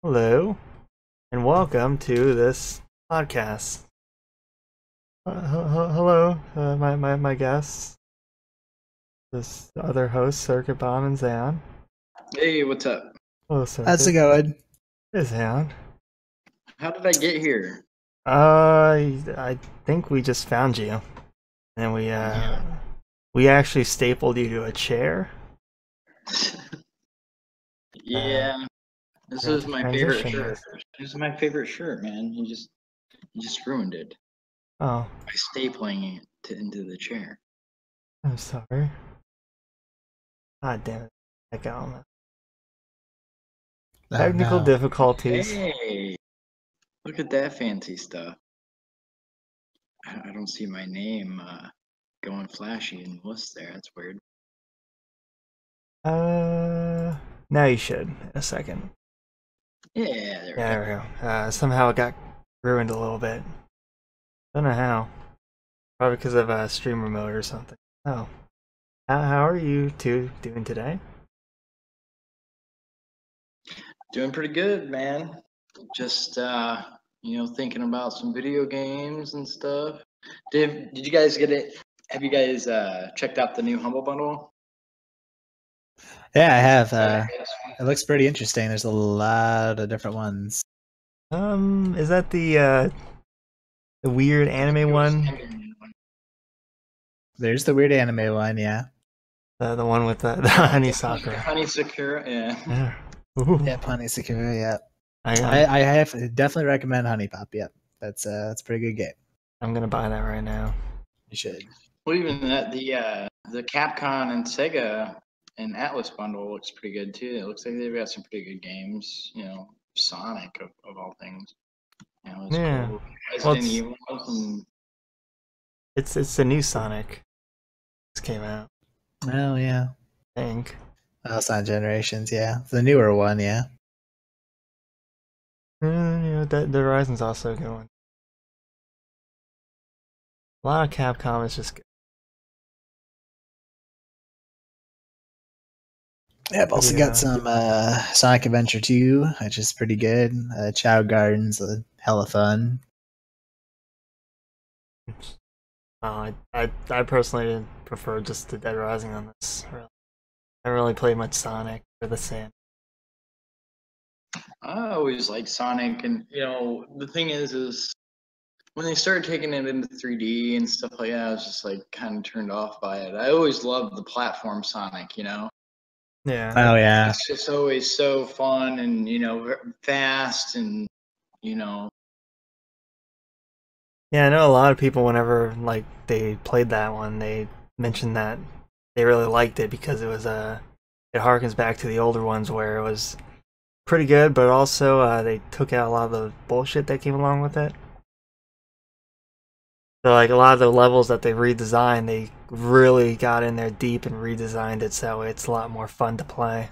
Hello, and welcome to this podcast. Hello, my guests, this other host, Circuit Bomb and Zan. Hey, what's up? Hello, How's it Circuit. going? Hey, Zan. How did I get here? I think we just found you, and we actually stapled you to a chair. Yeah, this We have is to my favorite transition shirt. this. This is my favorite shirt, man. You just ruined it Oh, by stapling it into the chair. I'm sorry. God damn it! Heck out. Oh Technical no. difficulties. Hey, look at that fancy stuff. I don't see my name going flashy in the list there. That's weird. Now you should in a second. Yeah, there we Yeah, go. there we go. Somehow it got ruined a little bit. Don't know how. Probably because of a stream remote or something. Oh. How are you two doing today? Doing pretty good, man. Just thinking about some video games and stuff. Did you guys get it? Have you guys checked out the new Humble Bundle? Yeah, I have. It looks pretty interesting. There's a lot of different ones. Is that the weird I think anime it was one? Enderman one. There's the weird anime one, yeah. The one with the honey sakura. Honey Sakura, yeah. Yeah. Ooh. Yeah, Honey Sakura, yeah. I, I have definitely recommend Honey Pop, yeah. That's a pretty good game. I'm gonna buy that right now. You should. Well, even that the Capcom and Sega and Atlas bundle looks pretty good too. It looks like they've got some pretty good games. Sonic of all things. It's Yeah. cool. Well, Resident Evil and it's the new Sonic. Just came out, Oh yeah. I think. It's Generations, yeah. The newer one, yeah. The Horizon's also a good one. A lot of Capcom is just good. Yeah, I've also got some Sonic Adventure 2, which is pretty good. Chow Gardens, hella fun. I personally prefer just the Dead Rising on this. Really. I haven't really played much Sonic or the Sand. I always liked Sonic, and the thing is when they started taking it into 3D and stuff like that, I was just like kind of turned off by it. I always loved the platform Sonic, Yeah. Oh yeah. It's just always so fun and fast and you know. Yeah, I know a lot of people whenever like they played that one, they mentioned that they really liked it because it harkens back to the older ones where it was pretty good, but also they took out a lot of the bullshit that came along with it. So like a lot of the levels that they redesigned, they really got in there deep and redesigned it so it's a lot more fun to play.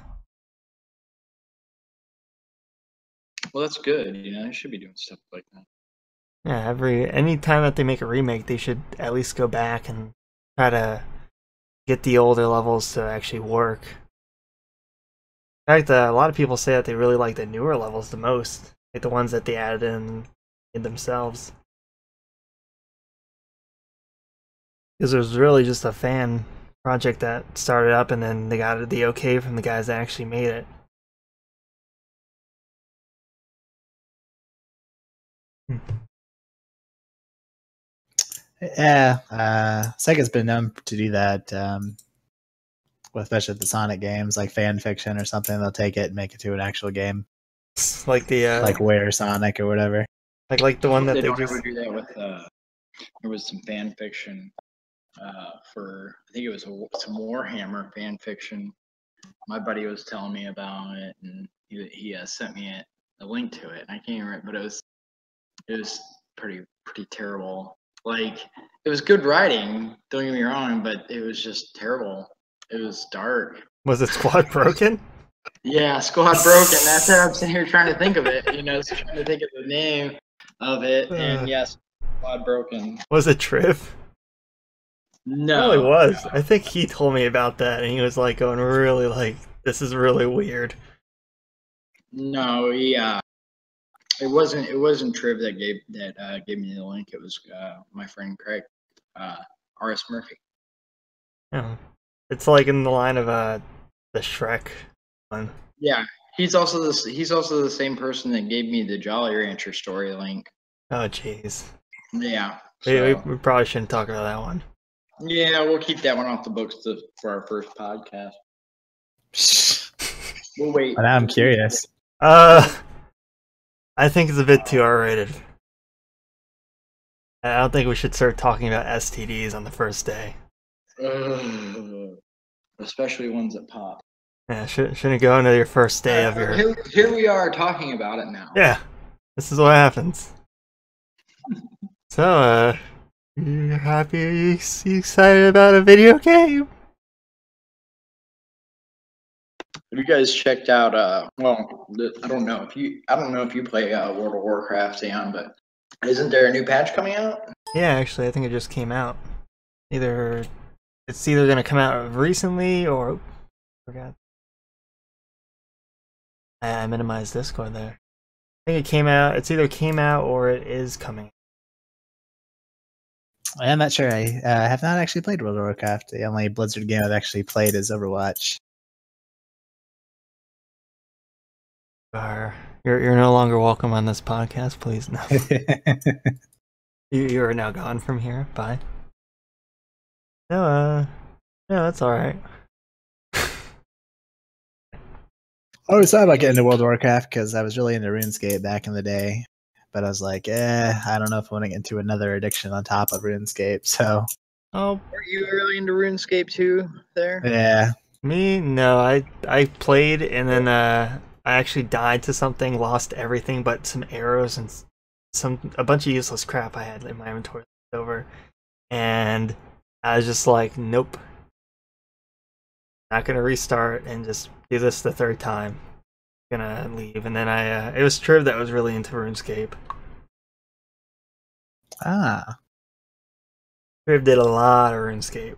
Well, that's good. They should be doing stuff like that. Yeah, any time that they make a remake, they should at least go back and try to get the older levels to actually work. In fact, a lot of people say that they really like the newer levels the most, like the ones that they added in themselves. Because it was really just a fan project that started up, and then they got the okay from the guys that actually made it. Yeah, Sega's been known to do that, especially with the Sonic games, like fan fiction or something. They'll take it and make it to an actual game, Like the like Where Sonic or whatever. like the one that They they don't just ever do that with. There was some fan fiction for I think it was some Warhammer fan fiction. My buddy was telling me about it, and he sent me a link to it. I can't even remember, but it was pretty terrible. Like it was good writing, don't get me wrong, but it was just terrible. It was dark. was it Squad Broken? Yeah, Squad Broken. That's how I'm sitting here trying to think of it. Trying to think of the name of it. And yes, Squad Broken. Was it Triv? Probably No, was. I think he told me about that, and he was like going really like, "This is really weird." No, it wasn't Triv that gave me the link. It was my friend Craig, R.S. Murphy. Yeah. It's like in the line of the Shrek one. Yeah, he's also the same person that gave me the Jolly Rancher story link. Oh jeez. Yeah. We probably shouldn't talk about that one. Yeah, we'll keep that one off the books for our first podcast. We'll wait. But now I'm curious. I think it's a bit too R-rated. I don't think we should start talking about STDs on the first day. Especially ones that pop. Yeah, shouldn't go into your first day of your... Here we are talking about it now. Yeah, this is what happens. So, you happy? Are you excited about a video game? Have you guys checked out? Well, I don't know if you play World of Warcraft, Leon, but isn't there a new patch coming out? Yeah, actually, I think it just came out. It's either gonna come out recently or forgot. I minimized Discord there. I think it came out. It's either came out or it is coming. I'm not sure. I have not actually played World of Warcraft. The only Blizzard game I've actually played is Overwatch. You're no longer welcome on this podcast, please. No. You are now gone from here. Bye. No, that's all right. I always thought about getting into World of Warcraft because I was really into RuneScape back in the day, but I was like, I don't know if I want to get into another addiction on top of RuneScape. So, were you really into RuneScape too? There? Yeah. Me? No, I played and then I actually died to something, lost everything but some arrows and a bunch of useless crap I had in my inventory left over, and I was just like, nope, not gonna restart and just do this the third time. Gonna leave, and then it was Triv that was really into RuneScape. Ah. Triv did a lot of RuneScape.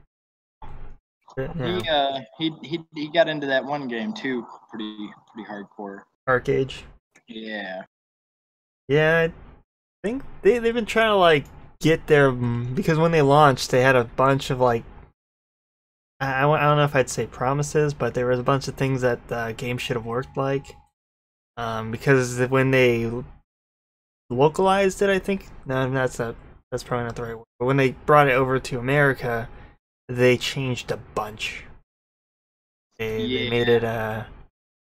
Yeah. He got into that one game too, pretty hardcore. Arcade. Yeah. Yeah, I think they've been trying to like get there because when they launched, they had a bunch of like I don't know if I'd say promises, but there was a bunch of things that the game should have worked like. Because when they localized it, I think that's probably not the right word. But when they brought it over to America, they changed a bunch. They made it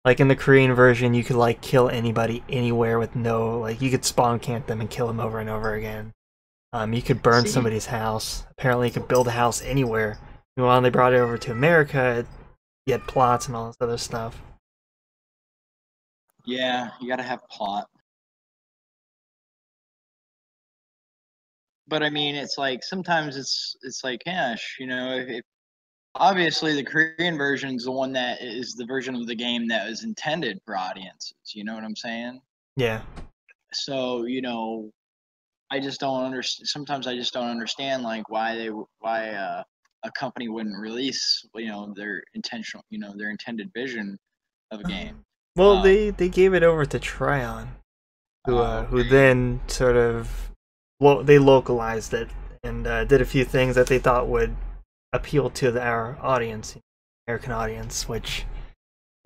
like in the Korean version, you could like kill anybody anywhere with no like you could spawn camp them and kill them over and over again. You could burn somebody's house. Apparently, you could build a house anywhere. And when they brought it over to America, you had plots and all this other stuff. Yeah, you gotta have plot. But I mean, it's like sometimes it's like, gosh, if obviously the Korean version is the one that is the version of the game that was intended for audiences. You know what I'm saying? Yeah. So I just don't understand. Sometimes I just don't understand like why a company wouldn't release their their intended vision of a game. Well, they gave it over to Tryon, who then sort of they localized it and did a few things that they thought would appeal to our audience, American audience, which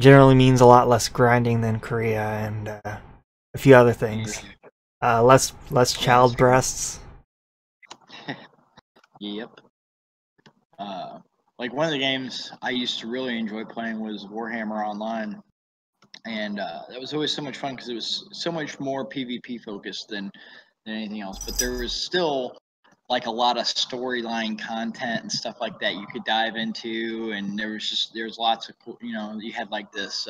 generally means a lot less grinding than Korea and a few other things. Less child breasts. Yep. Like one of the games I used to really enjoy playing was Warhammer Online, and that was always so much fun because it was so much more PvP focused than anything else. But there was still like a lot of storyline content and stuff like that you could dive into, and there was lots of cool. You had like this.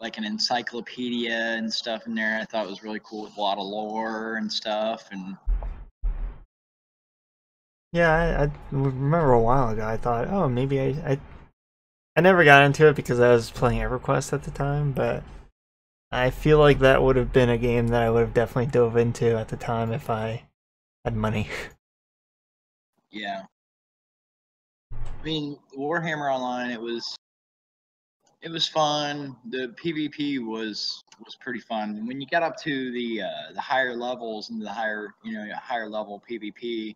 Like an encyclopedia and stuff in there. I thought it was really cool with a lot of lore and stuff. And yeah, I remember a while ago. I thought, oh, maybe I never got into it because I was playing EverQuest at the time. But I feel like that would have been a game that I would have definitely dove into at the time if I had money. Yeah, I mean Warhammer Online. It it was fun. The PvP was pretty fun. When you got up to the higher levels and the higher level PvP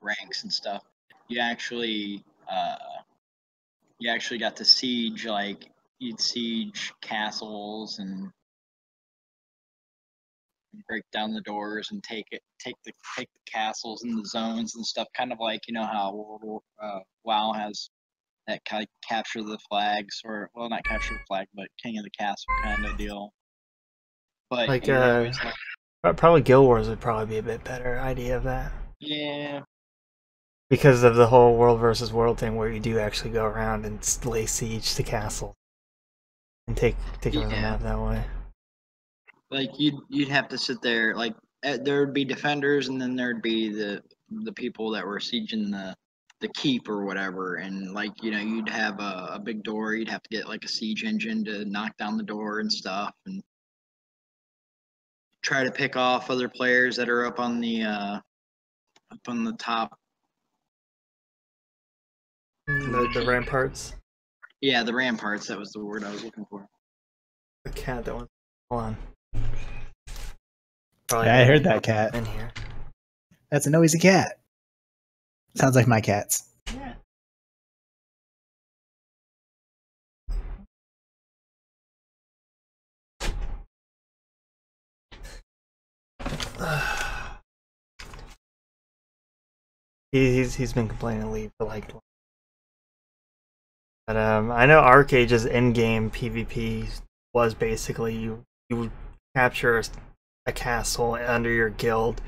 ranks and stuff, you actually got to siege, like you'd siege castles and break down the doors and take the castles and the zones and stuff, kind of like how WoW has that kind of capture the flags, or well, not capture the flag, but king of the castle kind of deal. But Like probably Guild Wars would probably be a bit better idea of that. Yeah. Because of the whole world versus world thing, where you do actually go around and lay siege to castles and take over the map that way. Like you'd have to sit there, like there would be defenders, and then there'd be the people that were sieging the keep or whatever, and like you'd have a big door. You'd have to get like a siege engine to knock down the door and stuff, and try to pick off other players that are up on the top. The ramparts. Yeah, the ramparts. That was the word I was looking for. The cat that one. Hold on. Yeah, I heard that cat. In here. That's a noisy cat. Sounds like my cats. Yeah. He's been complaining to leave for like. But I know Arcage's in-game PvP was basically you would capture a castle under your guild,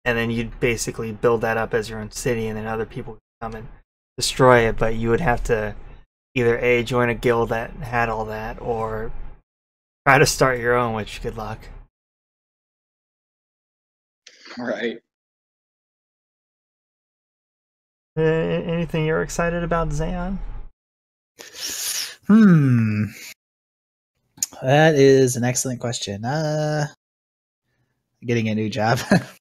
and then you'd basically build that up as your own city, and then other people would come and destroy it. But you would have to either join a guild that had all that, or try to start your own, which good luck. Right. Anything you're excited about, Xeon? That is an excellent question. Getting a new job,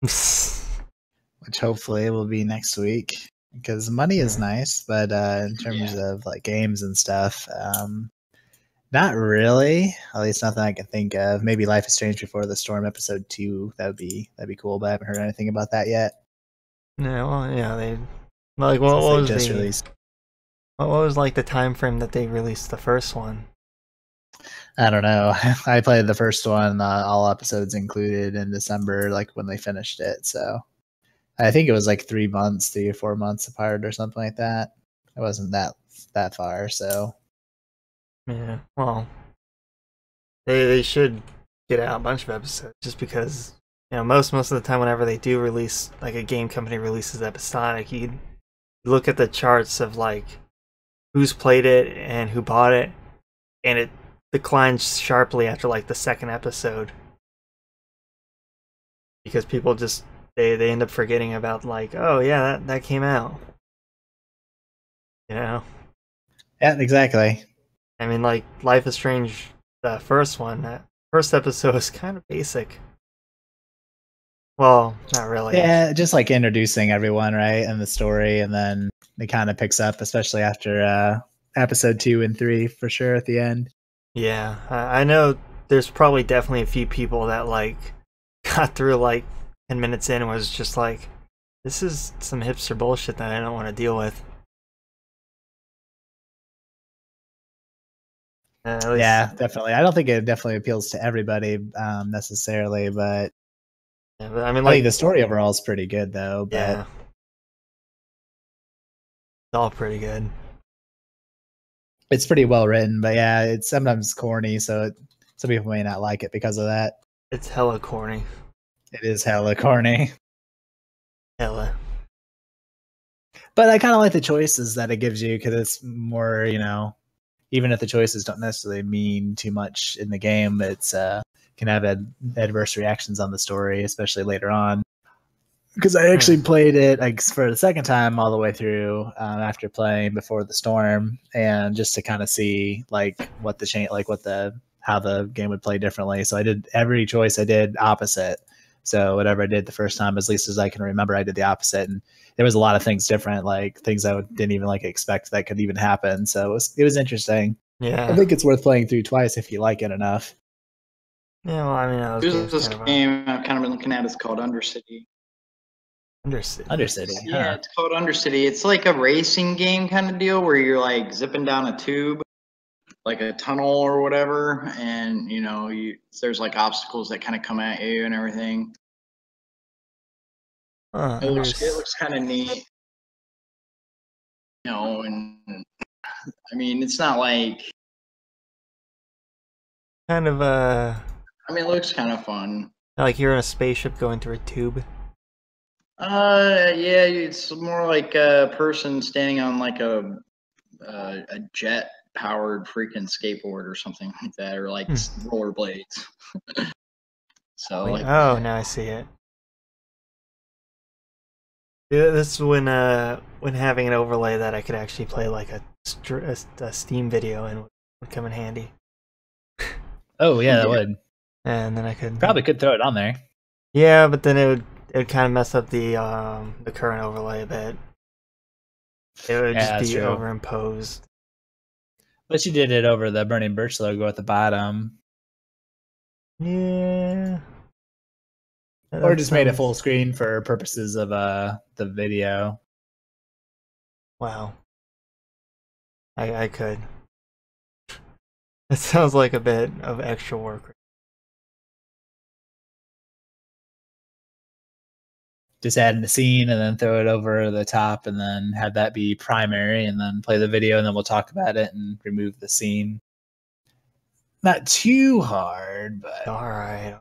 which hopefully will be next week, because money is nice, but in terms of like games and stuff, not really. At least nothing I can think of. Maybe Life is Strange Before the Storm episode 2. That'd be cool, but I haven't heard anything about that yet. Yeah, well, yeah, they like what was just released. What was like the time frame that they released the first one? I don't know. I played the first one, all episodes included, in December, like when they finished it. So I think it was like 3 months, 3 or 4 months apart or something like that. It wasn't that far. So yeah, well, they should get out a bunch of episodes, just because most of the time whenever they do release, like a game company releases episodic, you look at the charts of like who's played it and who bought it, and it declines sharply after like the second episode, because people just they end up forgetting about, like, oh yeah, that came out. Yeah, exactly. I mean, like Life is Strange, the first one, that first episode was kind of basic. Well, not really. Yeah, just like introducing everyone, right, and the story, and then it kind of picks up, especially after episode 2 and 3, for sure, at the end. Yeah, I know there's probably definitely a few people that like got through like 10 minutes in and was just like, this is some hipster bullshit that I don't want to deal with. Yeah, definitely. I don't think it definitely appeals to everybody necessarily, but yeah, but I mean, I like, think the story overall is pretty good, though. But yeah, it's all pretty good. It's pretty well written, but yeah, it's sometimes corny, so some people may not like it because of that. It's hella corny. It is hella corny. Hella. But I kind of like the choices that it gives you, because it's more, even if the choices don't necessarily mean too much in the game, it's can have adverse reactions on the story, especially later on. Because I actually played it like for the second time all the way through after playing Before the Storm, and just to kind of see like what the change, like how the game would play differently. So I did every choice I did opposite. So whatever I did the first time, as least as I can remember, I did the opposite, and there was a lot of things different, like things I didn't even like expect that could even happen. So it was interesting. Yeah. I think it's worth playing through twice if you like it enough. Yeah, well, I mean, those There's games this kind of game I've kind of been looking at. It's called Undercity. Undercity. Undercity. Yeah, Huh? it's called Undercity. It's like a racing game kind of deal where you're like zipping down a tube, like a tunnel or whatever, and there's like obstacles that kind of come at you and everything. It looks kind of neat, and I mean, it's not like. kind of I mean, it looks kind of fun. like you're in a spaceship going through a tube. Yeah, it's more like a person standing on like a jet powered freaking skateboard or something like that, or like rollerblades. So Wait, like, oh, now I see it. Yeah, this is when having an overlay that I could actually play like a Steam video and would come in handy. Oh yeah, that would. And then I could Probably could throw it on there. Yeah, but then it would kind of mess up the current overlay a bit. It would just be true. overimposed. But you did it over the Burning Birch logo at the bottom. Yeah. Or just made it full screen for purposes of the video. Wow. I could. It sounds like a bit of extra work. Just add in the scene and then throw it over the top and then have that be primary and then play the video and then we'll talk about it and remove the scene. Not too hard, but Alright.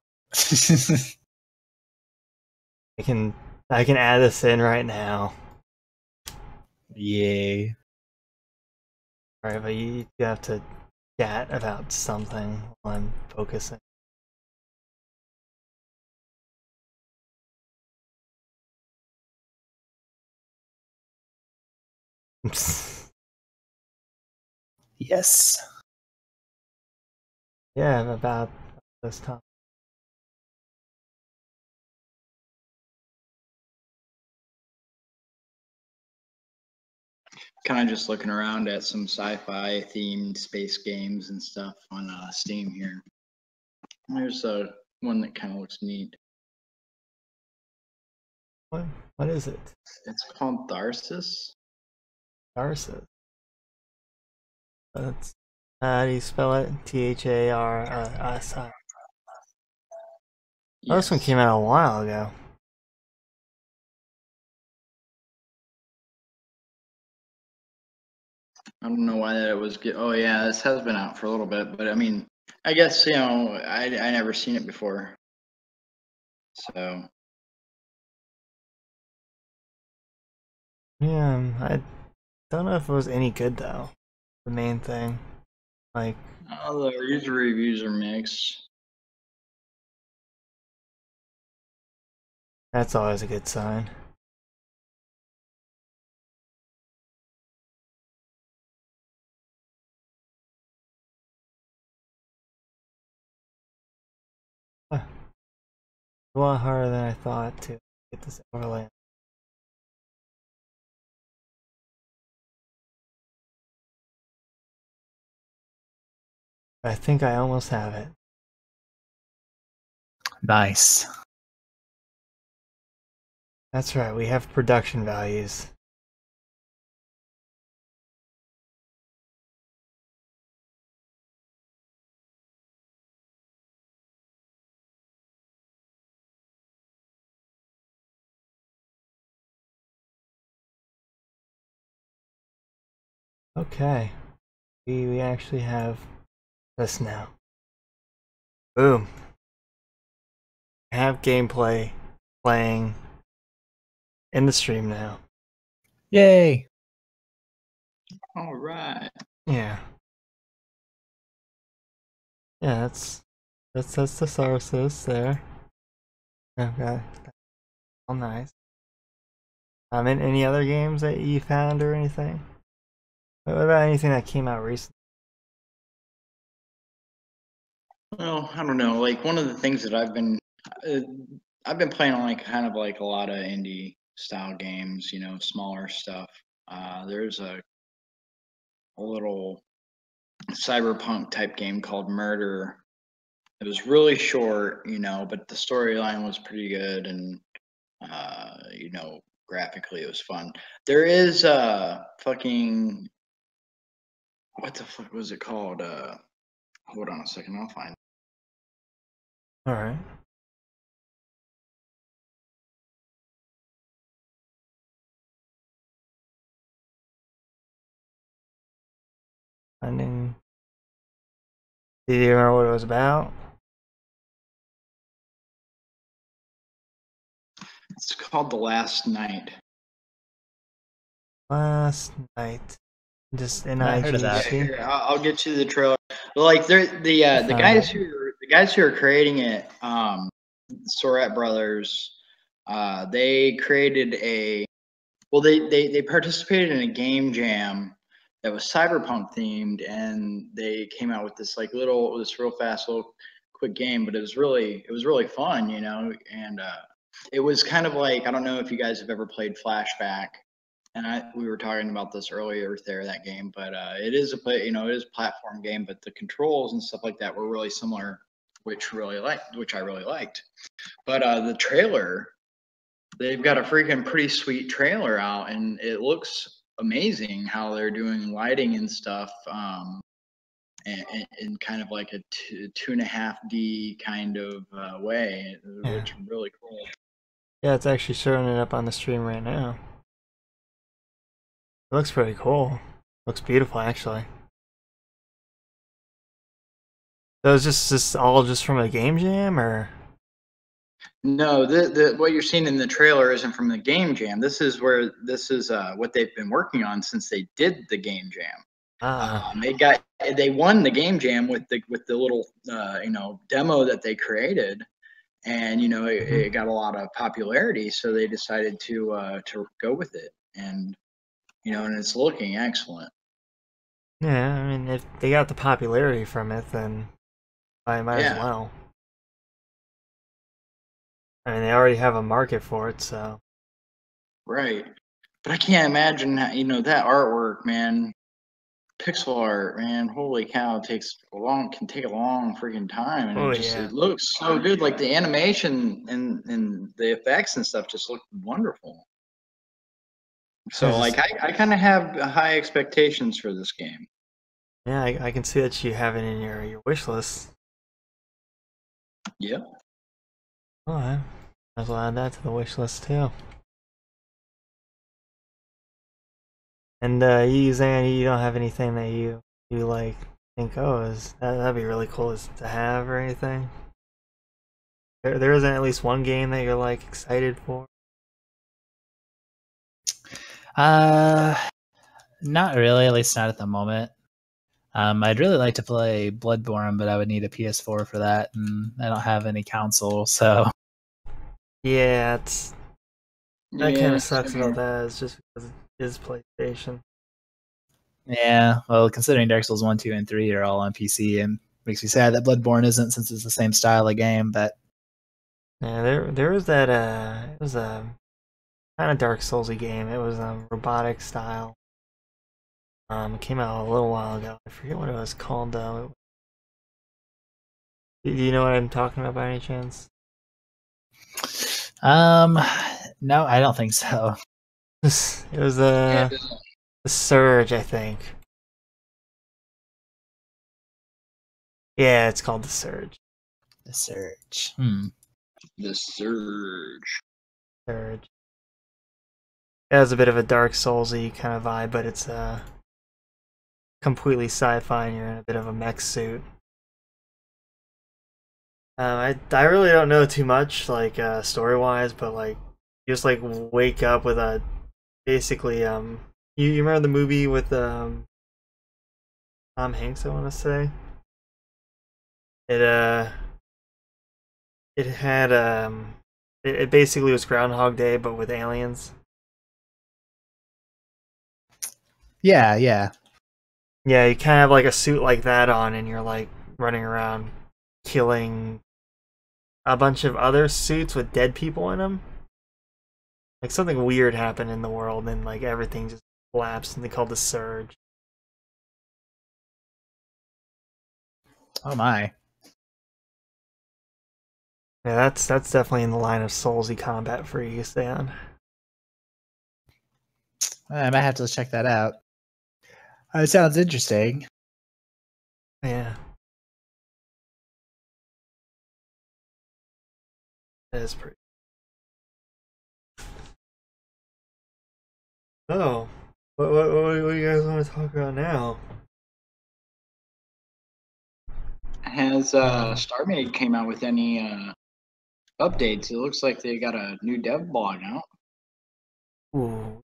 I can add this in right now. Yay. Alright, but you have to chat about something while I'm focusing. Yes. Yeah, about this time. kind of just looking around at some sci-fi themed space games and stuff on Steam here. There's one that kind of looks neat. What is it? It's called Tharsis. Tharsis. That's how do you spell it? Tharsi. Oh, this one came out a while ago. I don't know why that it was good. Oh yeah, this has been out for a little bit, but I mean, I guess I never seen it before, so Yeah, I don't know if it was any good though. The main thing, like, the user reviews are mixed. that's always a good sign. Huh. A lot harder than I thought to get this overlay. I think I almost have it. Nice. That's right, we have production values. Okay, we actually have this now. Boom. Have gameplay playing in the stream now. Yay. All right. Yeah. Yeah, that's the sources there. Okay. Oh, nice. Any other games that you found or anything? What about anything that came out recently? Well, I don't know. Like one of the things that I've been playing on like kind of like a lot of indie style games, smaller stuff. There's a little cyberpunk type game called Murder. It was really short, but the storyline was pretty good, and graphically it was fun. There is fucking what the fuck was it called? Hold on a second, I'll find it. All right. Finding. Did you remember what it was about? It's called The Last Night. Last night. Just I heard of that. NIGHT. Here, I'll get you the trailer. Like they're the guys who are creating it, Soret Brothers, they created they participated in a game jam that was cyberpunk themed, and they came out with this real fast little quick game, but it was really fun, and it was kind of like, I don't know if you guys have ever played Flashback. And we were talking about this earlier there, that game, but it is it is a platform game, but the controls and stuff like that were really similar, which I really liked. But the trailer, they've got a freaking pretty sweet trailer out, and it looks amazing how they're doing lighting and stuff, in kind of like a 2.5D kind of way, which is really cool. Yeah, it's actually showing it up on the stream right now. It looks pretty cool. Looks beautiful, actually. So is this all just from a game jam, or? No, the what you're seeing in the trailer isn't from the game jam. This is what they've been working on since they did the game jam. They won the game jam with the little demo that they created, and it got a lot of popularity, so they decided to go with it, and and it's looking excellent. Yeah, I mean, if they got the popularity from it, then I might as well. I mean, they already have a market for it, so. Right. But I can't imagine, that artwork, man. Pixel art, man. Holy cow, can take a long freaking time. And it looks so good. Like the animation and the effects and stuff just look wonderful. So, I kind of have high expectations for this game. Yeah, I can see that you have it in your wish list. Yeah. Alright. I'll add that to the wish list too. And you, Zan, you don't have anything that you like think, that'd be really cool to have or anything? There isn't at least one game that you're like excited for? Not really, at least not at the moment. I'd really like to play Bloodborne, but I would need a PS4 for that, and I don't have any console, so. Yeah, that kind of sucks about that. It's just because it is PlayStation. Yeah, well, considering Dark Souls 1, 2, and 3 are all on PC, and makes me sad that Bloodborne isn't, since it's the same style of game. But yeah, there was that. It was a kind of Dark Soulsy game. It was robotic style. It came out a little while ago. I forget what it was called though. Do you know what I'm talking about by any chance? No, I don't think so. It was the Surge, I think. Yeah, it's called the Surge. The Surge. The Surge. Surge. It has a bit of a Dark Soulsy kind of vibe, but it's completely sci-fi, and you're in a bit of a mech suit. I really don't know too much, like story-wise, but like you just like wake up with a basically you remember the movie with Tom Hanks, I want to say. It had it basically was Groundhog Day but with aliens. Yeah. Yeah, you kind of have like a suit like that on, and you're like running around killing a bunch of other suits with dead people in them. Like something weird happened in the world, and like everything just collapsed, and they called the Surge. Oh my. Yeah, that's definitely in the line of Soulsy combat for you to stay on. I might have to check that out. It sounds interesting. Yeah. That is pretty. Oh, what do you guys want to talk about now? Has StarMade came out with any updates? It looks like they got a new dev blog out Ooh.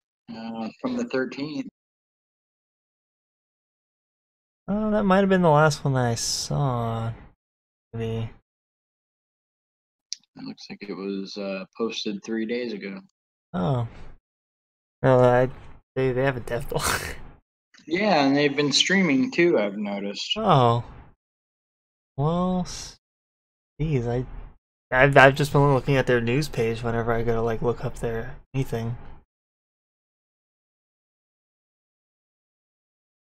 from the 13th. Oh, that might have been the last one that I saw. Maybe. It looks like it was posted 3 days ago. Oh. No, they have a dev blog. Yeah, and they've been streaming too, I've noticed. Oh. Well, geez, I've just been looking at their news page whenever I go to like look up their anything.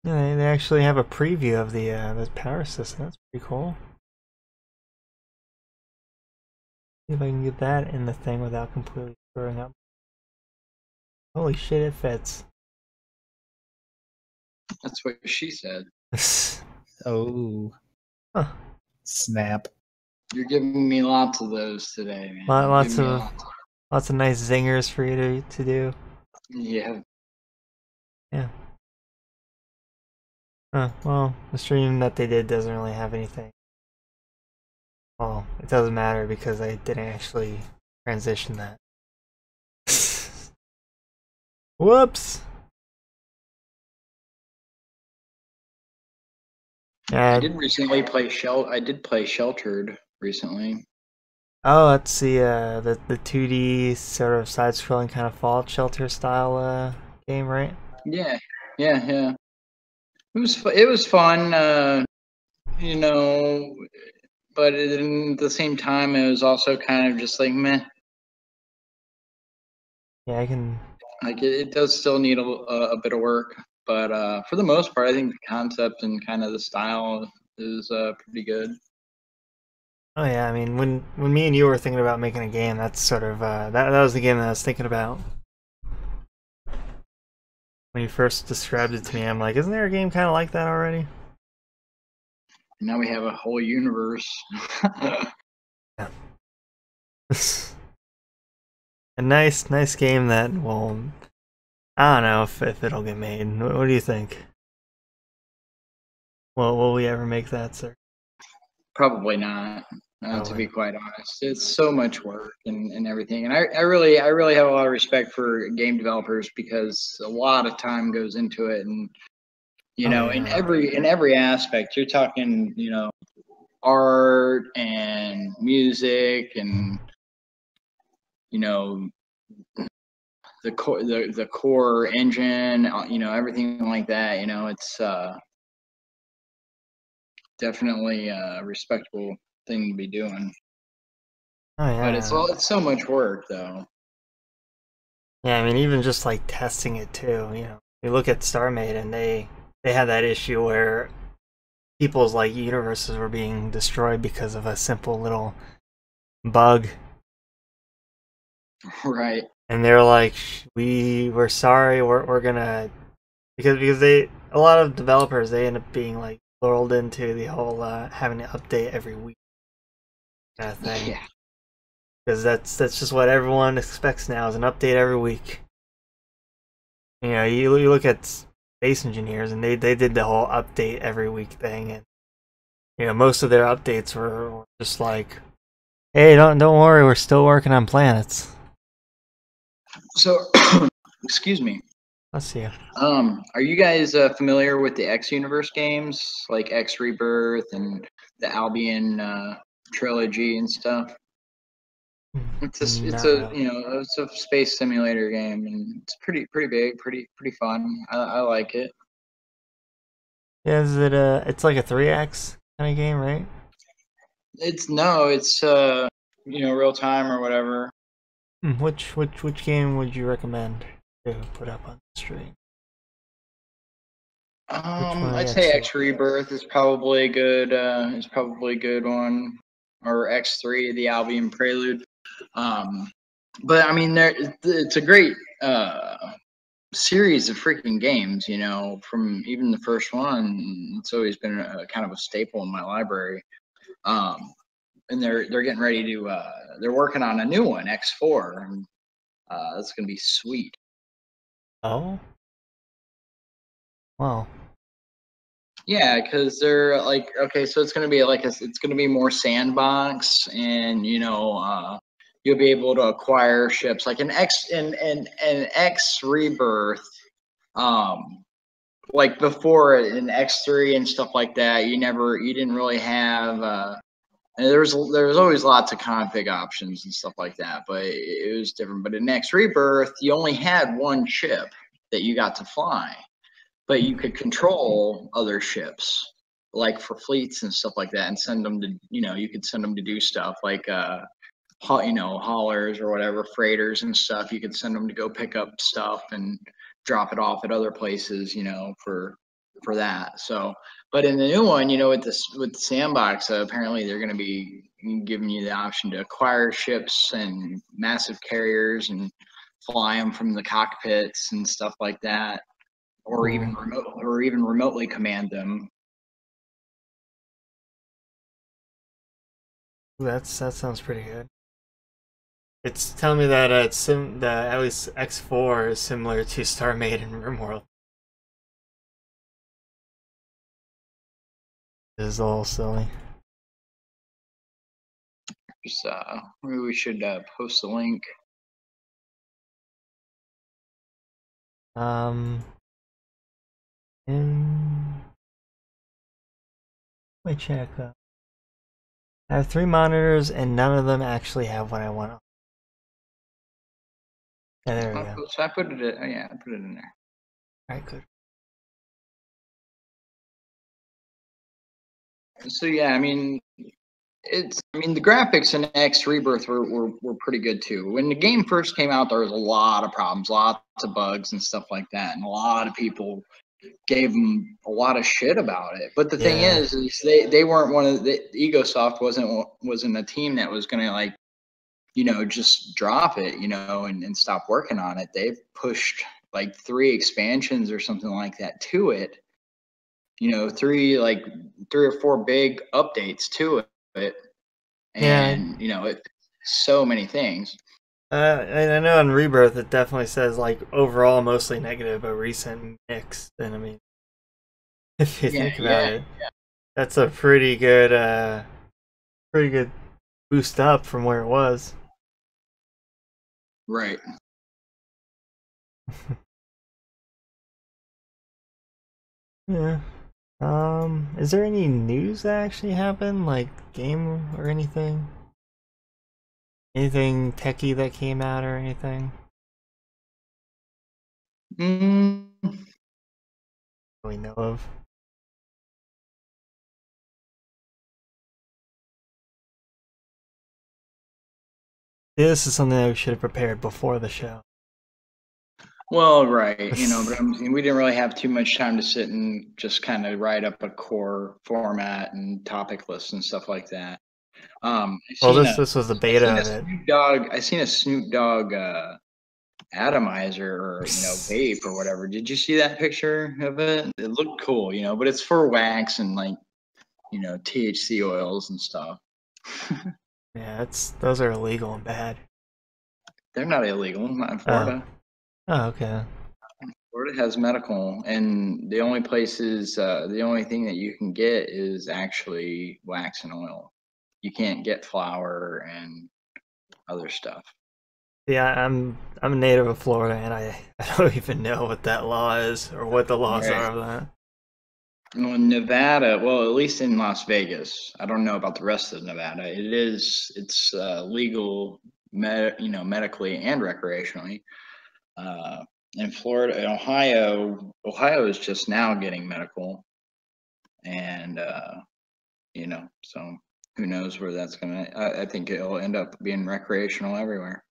Yeah, they actually have a preview of the power system. That's pretty cool. See if I can get that in the thing without completely screwing up. Holy shit, it fits. That's what she said. Oh. Huh. Snap. You're giving me lots of those today, man. Lots of nice zingers for you to do. Yeah. Yeah. Well, the stream that they did doesn't really have anything. Well, it doesn't matter because I didn't actually transition that. Whoops! I did recently play I did play Sheltered recently. Oh, that's the 2D sort of side-scrolling kind of Fallout Shelter style game, right? Yeah. It was fun, you know, but at the same time, it was also kind of just like meh. Yeah, I can. Like it does still need a bit of work, but for the most part, I think the concept and kind of the style is pretty good. Oh yeah, I mean, when me and you were thinking about making a game, that's sort of that was the game that I was thinking about. When you first described it to me, I'm like, isn't there a game kind of like that already? Now we have a whole universe. Yeah. A nice game that I don't know if it'll get made. What do you think? Well, will we ever make that, sir? Probably not. To be quite honest, it's so much work and everything, and I really have a lot of respect for game developers because a lot of time goes into it, and you know, in every aspect, you're talking, you know, art and music and you know the core engine, you know, everything like that. You know, it's definitely a respectable thing to be doing. Oh yeah. But it's so much work though. Yeah, I mean, even just like testing it too. You know, you look at StarMade and they had that issue where people's like universes were being destroyed because of a simple little bug. Right. And they're like, we're sorry, we're gonna because a lot of developers, they end up being like lulled into the whole having to update every week kind of thing. Yeah. Because that's just what everyone expects now, is an update every week. You know, you look at Space Engineers, and they did the whole update every week thing, and you know, most of their updates were just like, hey, don't worry, we're still working on planets. So, excuse me. Let's see. Are you guys familiar with the X Universe games, like X Rebirth and the Albion trilogy and stuff? It's a you know, it's a space simulator game, and it's pretty big, pretty fun. I like it. Yeah, is it it's like a 3X kind of game, right? It's you know, real time or whatever. Which game would you recommend to put up on the stream? one are you I'd say actually? X Rebirth is probably a good. Is probably a good one, or X3, the Albion Prelude. But I mean, it's a great series of freaking games. You know, from even the first one, it's always been a kind of a staple in my library. And they're getting ready to. They're working on a new one, X4. And, that's gonna be sweet. Oh, wow. Yeah, because they're like, okay, so it's gonna be like it's gonna be more sandbox, and you'll be able to acquire ships like an X Rebirth, um, like before in X3 and stuff like that. You didn't really have. And there was always lots of config options and stuff like that, but it was different. But in X Rebirth, you only had one ship that you got to fly, but you could control other ships like for fleets and stuff like that, and send them to you could send them to do stuff like haulers or whatever, freighters and stuff. You could send them to go pick up stuff and drop it off at other places, for that. So, but in the new one, with the sandbox, apparently they're going to be giving you the option to acquire ships and massive carriers and fly them from the cockpits and stuff like that, or even remotely command them. That sounds pretty good. It's telling me that at least X4 is similar to Star Maiden RimWorld. This is a little silly. Just maybe we should post a link. Let me check. I have 3 monitors and none of them actually have what I want. Yeah, there we go. So I put it. Yeah, I put it in there. All right, good. So yeah, I mean, the graphics in X Rebirth were pretty good too. When the game first came out, there was a lot of problems, lots of bugs and stuff like that, and a lot of people gave them a lot of shit about it. But the thing is they weren't one of the EgoSoft wasn't a team that was gonna like just drop it and stop working on it. They've pushed like 3 expansions or something like that to it. 3 or 4 big updates to it, and it so many things. And I know in Rebirth it definitely says like overall mostly negative, but recent mix. And I mean, if you think about it, that's a pretty good boost up from where it was. Right. Yeah. Is there any news that actually happened, like game or anything? Anything techie that came out or anything? We know of. This is something that we should have prepared before the show. Well, right, but we didn't really have too much time to sit and just kind of write up a core format and topic lists and stuff like that. This was the beta of it. I seen a Snoop Dogg atomizer or vape or whatever. Did you see that picture of it? It looked cool, but it's for wax and like THC oils and stuff. Yeah, those are illegal and bad. They're not illegal, not in Florida. Oh, okay. Florida has medical, and the only the only thing that you can get is actually wax and oil. You can't get flour and other stuff. Yeah, I'm a native of Florida, and I don't even know what that law is or what the laws are of that. Well, in Nevada, well, at least in Las Vegas, I don't know about the rest of Nevada. It's legal, medically and recreationally. In Florida and Ohio is just now getting medical, and so who knows where that's gonna. I think it'll end up being recreational everywhere.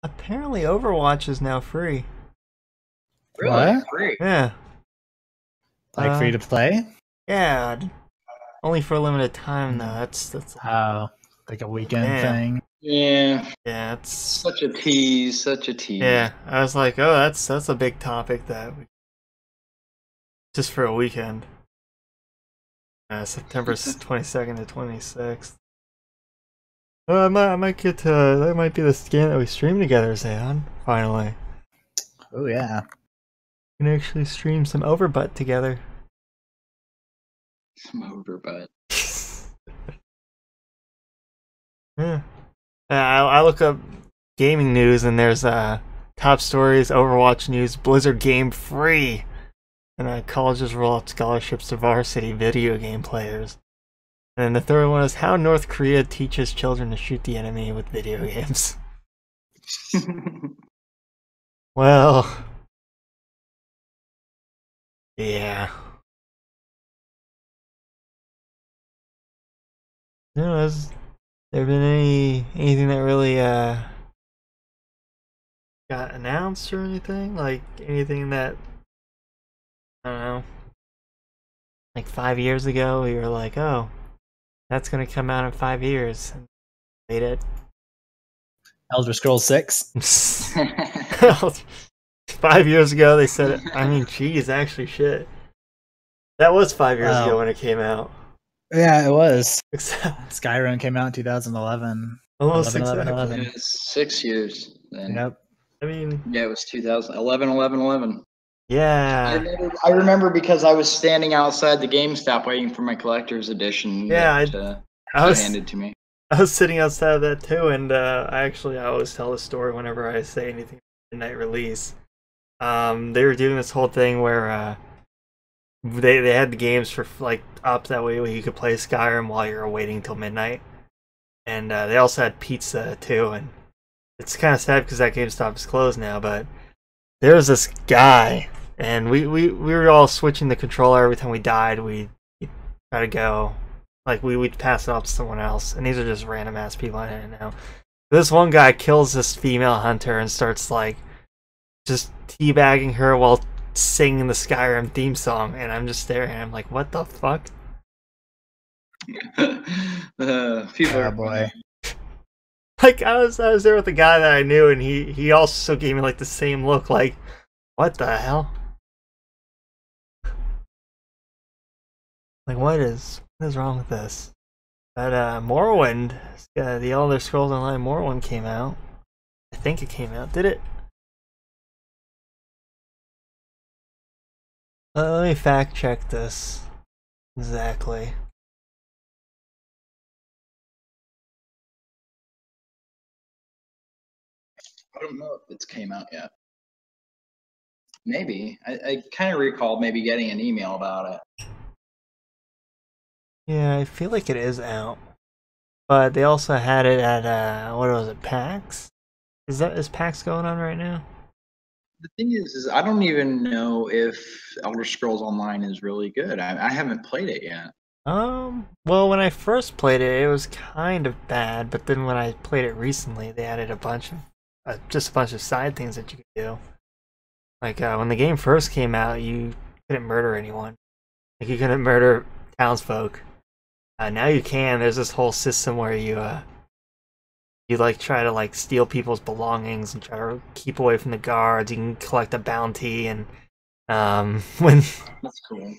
Apparently Overwatch is now free. Really? What? Great. Yeah. Like free to play? Yeah. Only for a limited time though. That's Oh, like a weekend damn. thing. Yeah. Yeah, it's Such a tease. Such a tease. yeah. I was like, oh, that's a big topic that we, just for a weekend. September 22nd to 26th. Oh, I might get to. That might be the game that we stream together, Zayon. Finally, Oh yeah. we can actually stream some Overbutt together. Some overbutt. Yeah. I look up gaming news and there's top stories, Overwatch news, Blizzard game free, and colleges roll out scholarships to varsity video game players. And then the third one is how North Korea teaches children to shoot the enemy with video games. Well, yeah. No, has there been anything that really got announced or anything? Like anything that I don't know. Like 5 years ago, we were like, "Oh, that's gonna come out in 5 years," and made it. Elder Scrolls 6. 5 years ago, they said it. I mean, geez, actually, shit. That was 5 years ago Wow. when it came out. Yeah, it was. Except Skyrim came out in 2011. almost 11, exactly. 11. It was 6 years then. Yep. I mean, Yeah, it was 2011, 11, 11. yeah, I remember because I was standing outside the GameStop waiting for my collector's edition Yeah, to I was handed to me. I was sitting outside of that too, and I always tell the story whenever I say anything midnight release. They were doing this whole thing where they had the games for like up that way where you could play Skyrim while you're waiting till midnight, and they also had pizza too. And it's kind of sad because that GameStop is closed now. But there was this guy, and we were all switching the controller every time we died. We'd try to go. Like, we'd pass it off to someone else. And these are just random ass people I don't know. This one guy kills this female hunter and starts, like, just teabagging her while singing the Skyrim theme song. And I'm just staring at him like, what the fuck? People Oh are boy. Like, I was there with a guy that I knew, and he also gave me, like, the same look, like, what the hell? Like, what is wrong with this? But Morrowind, the Elder Scrolls Online Morrowind came out. I think it came out. Did it? Let me fact check this. Exactly. I don't know if it's came out yet. Maybe. I kind of recall maybe getting an email about it. Yeah, I feel like it is out. But they also had it at what was it, PAX? Is PAX going on right now? The thing is I don't even know if Elder Scrolls Online is really good. I haven't played it yet. Well, when I first played it, it was kind of bad, but then when I played it recently, they added a bunch of just a bunch of side things that you could do. Like when the game first came out, you couldn't murder anyone. Like you couldn't murder townsfolk. Now you can. There's this whole system where you like try to like steal people's belongings and try to keep away from the guards. You can collect a bounty, and when That's cool.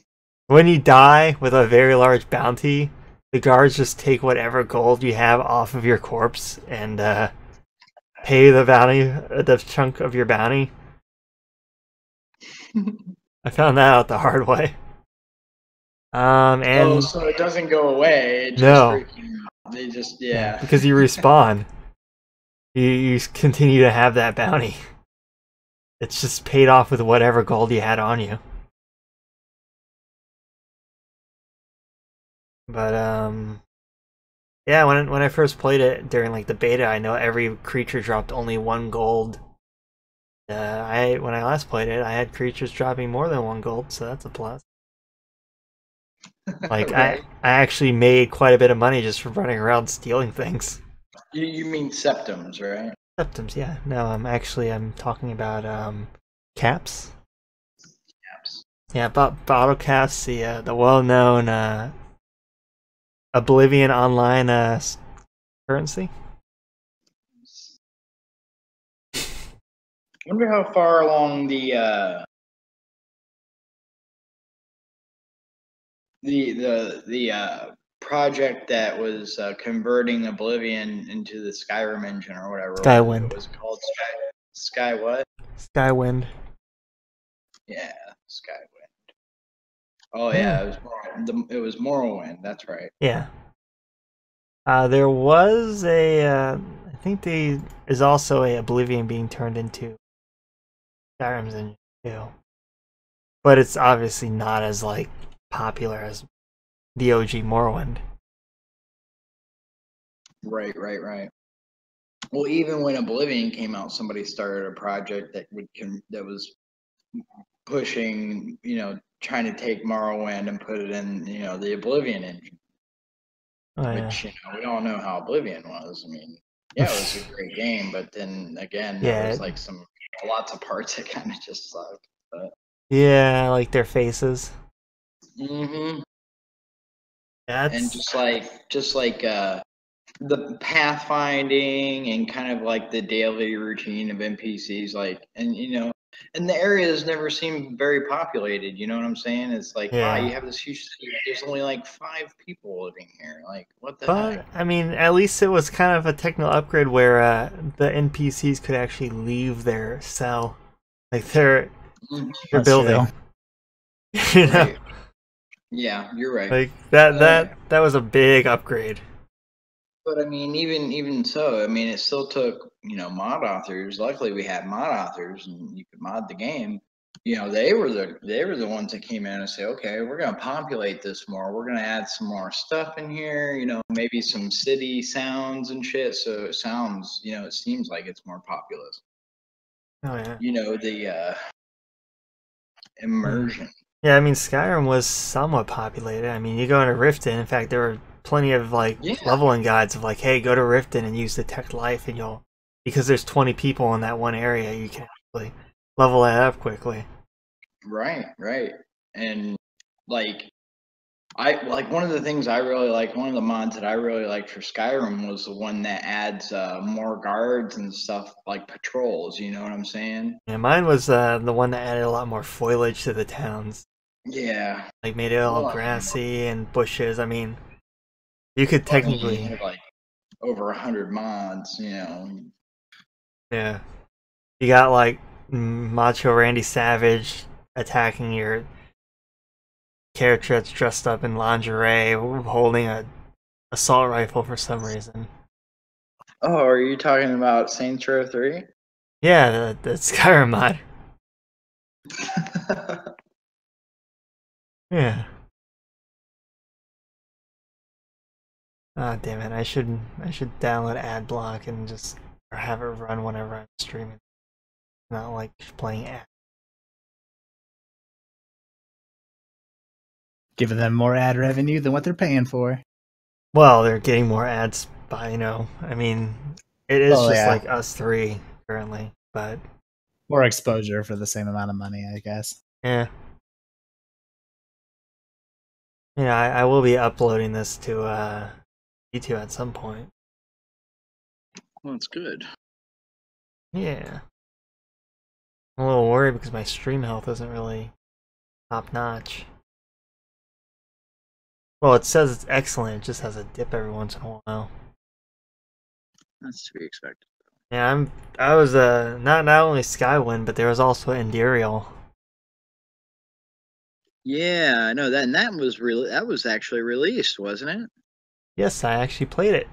when you die with a very large bounty, the guards just take whatever gold you have off of your corpse and pay the chunk of your bounty. I found that out the hard way. And so it doesn't go away. It just No. they just yeah. because you respawn, you continue to have that bounty. It's just paid off with whatever gold you had on you. But yeah, when I first played it during like the beta, I know every creature dropped only 1 gold. When I last played it, I had creatures dropping more than 1 gold, so that's a plus. Like Right. I actually made quite a bit of money just from running around stealing things. You mean septums, right? Septums, yeah. No, I'm talking about caps. Yeah, Bottlecast, the well-known Oblivion online currency. I wonder how far along the project that was converting Oblivion into the Skyrim engine or whatever. Skywind. It was called Sky what? Skywind. Yeah, Skywind. Oh yeah, it was Morrowind. That's right. Yeah. There was I think there is also a Oblivion being turned into Skyrim's engine too, but it's obviously not as like popular as the OG Morrowind. Right. Well, even when Oblivion came out, somebody started a project that was pushing, trying to take Morrowind and put it in, the Oblivion engine. Oh, yeah. Which, we all know how Oblivion was. I mean, yeah, it was a great game, but then again, there was like lots of parts that kind of just sucked. But yeah, like their faces. Mm-hmm. That's... And just like the pathfinding and kind of like the daily routine of NPCs, and the areas never seem very populated. You know what I'm saying? It's like, wow, you have this huge city. There's only like 5 people living here. Like, what the heck? I mean, at least it was kind of a technical upgrade where the NPCs could actually leave their cell, like their building. You know? Right. Yeah, you're right. Like that was a big upgrade. But I mean, even so, I mean, it still took, mod authors. Luckily, we had mod authors, and you could mod the game. They were the ones that came in and say, okay, we're gonna populate this more. We're gonna add some more stuff in here. Maybe some city sounds and shit. So it sounds, it seems like it's more populous. Oh yeah. The immersion. Yeah, I mean, Skyrim was somewhat populated. I mean, you go into Riften. In fact, there were plenty of leveling guides of like, hey, go to Riften and use Detect Life, and because there's 20 people in that one area, you can actually level that up quickly. Right. And one of the things I really like, one of the mods that I really liked for Skyrim was the one that adds more guards and stuff, like patrols. You know what I'm saying? Yeah, mine was the one that added a lot more foliage to the towns. Yeah. Like made it all grassy and bushes. I mean, you could technically have like over 100 mods, Yeah. You got like Macho Randy Savage attacking your character that's dressed up in lingerie, holding a assault rifle for some reason. Oh, are you talking about Saints Row 3? Yeah, the Skyrim mod. Yeah. Ah, damn it! I should download AdBlock and just have it run whenever I'm streaming. Not like playing ad. Giving them more ad revenue than what they're paying for. Well, they're getting more ads by, I mean, it is like us 3 currently, but more exposure for the same amount of money, I guess. Yeah. I will be uploading this to YouTube at some point. Well, that's good. Yeah. I'm a little worried because my stream health isn't really top notch. Well, it says it's excellent, it just has a dip every once in a while. That's to be expected. Yeah, I was not only Skywind, but there was also Endurial. Yeah, I know that, and that was actually released, wasn't it? Yes, I actually played it.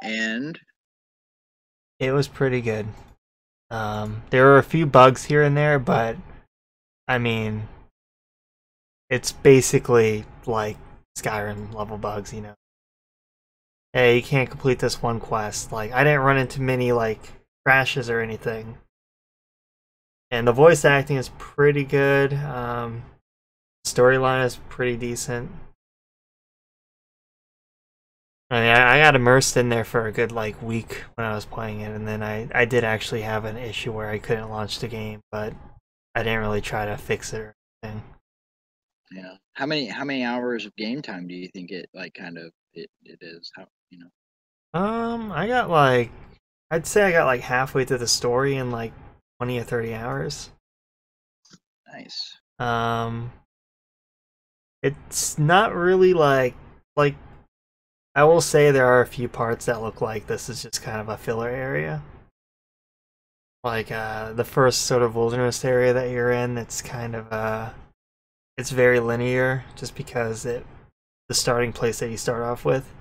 And it was pretty good. There were a few bugs here and there, but I mean, it's basically like Skyrim level bugs, Hey, you can't complete this one quest. Like, I didn't run into many crashes or anything. And the voice acting is pretty good. Storyline is pretty decent. I mean, I got immersed in there for a good week when I was playing it, and then I did actually have an issue where I couldn't launch the game, but I didn't really try to fix it or anything. Yeah. How many hours of game time do you think it is? How I got like, I'd say I got like halfway through the story in like 20 or 30 hours. Nice. It's not really like I will say there are a few parts that look like this is just kind of a filler area. Like the first sort of wilderness area that you're in, it's kind of it's very linear just because the starting place that you start off with.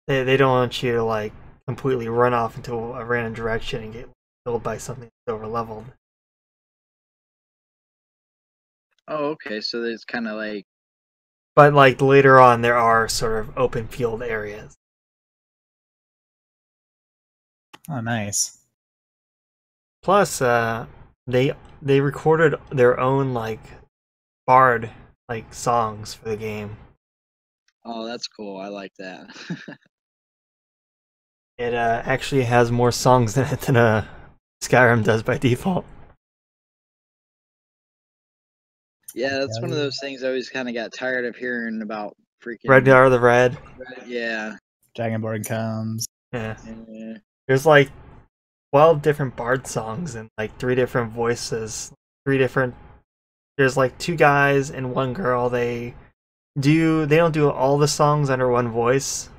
They don't want you to like completely run off into a random direction and get killed by something that's over leveled. Oh, okay. So it's kind of like But like later on there are sort of open field areas. Oh, nice. Plus they recorded their own like bard like songs for the game. oh, that's cool. I like that. It actually has more songs in it than Skyrim does by default. Yeah, that's one of those things I always kind of got tired of hearing about freaking Redgar the Red. Yeah. Dragonborn comes. Yeah. Yeah. There's like 12 different bard songs and like 3 different voices. There's like 2 guys and 1 girl. They don't do all the songs under one voice.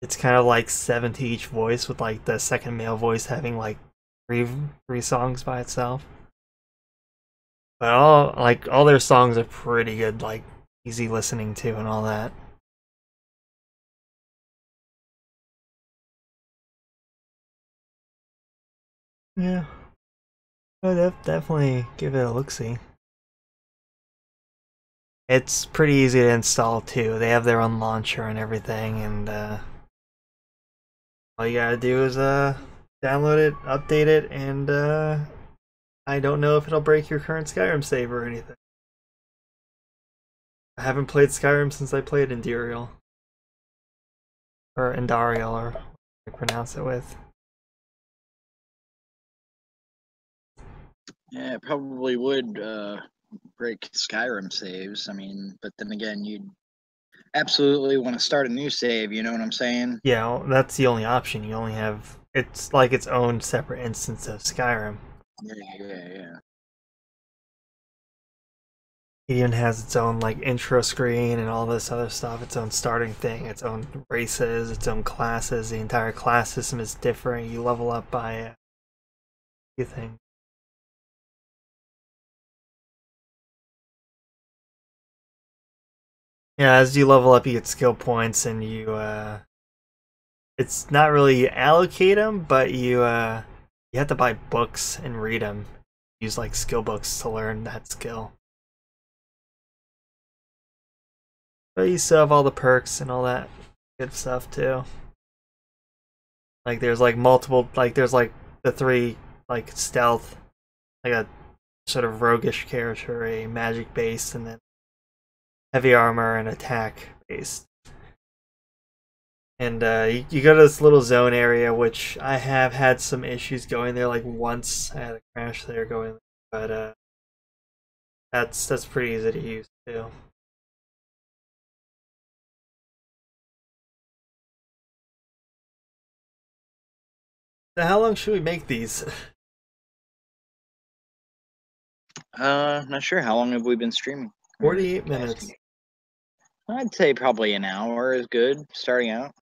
It's kind of like 7 to each voice, with like the second male voice having like three songs by itself. But all their songs are pretty good, like easy listening to and all that. Yeah, I'd definitely give it a look-see. It's pretty easy to install too. They have their own launcher and everything, and all you gotta do is download it, update it, and I don't know if it'll break your current Skyrim save or anything. I haven't played Skyrim since I played Indarial. Or Indarial, or what I pronounce it with. Yeah, it probably would break Skyrim saves. I mean, but then again, you'd absolutely want to start a new save, you know what I'm saying? Yeah, well, that's the only option. You only have... It's like its own separate instance of Skyrim. Yeah. It even has its own like intro screen and all this other stuff, its own starting thing, its own races, its own classes. The entire class system is different. You level up by a few things. Yeah, as you level up, you get skill points, and it's not really you allocate them, but you have to buy books and read them. Use like skill books to learn that skill. But you still have all the perks and all that good stuff too. Like there's like multiple, like there's like the 3 like stealth, like a sort of roguish character, a magic based, and then heavy armor and attack based. And you go to this little zone area, which I have had some issues going there. Like once I had a crash there going, but that's pretty easy to use too. So how long should we make these? Not sure. How long have we been streaming? 48 minutes. I'd say probably an hour is good starting out.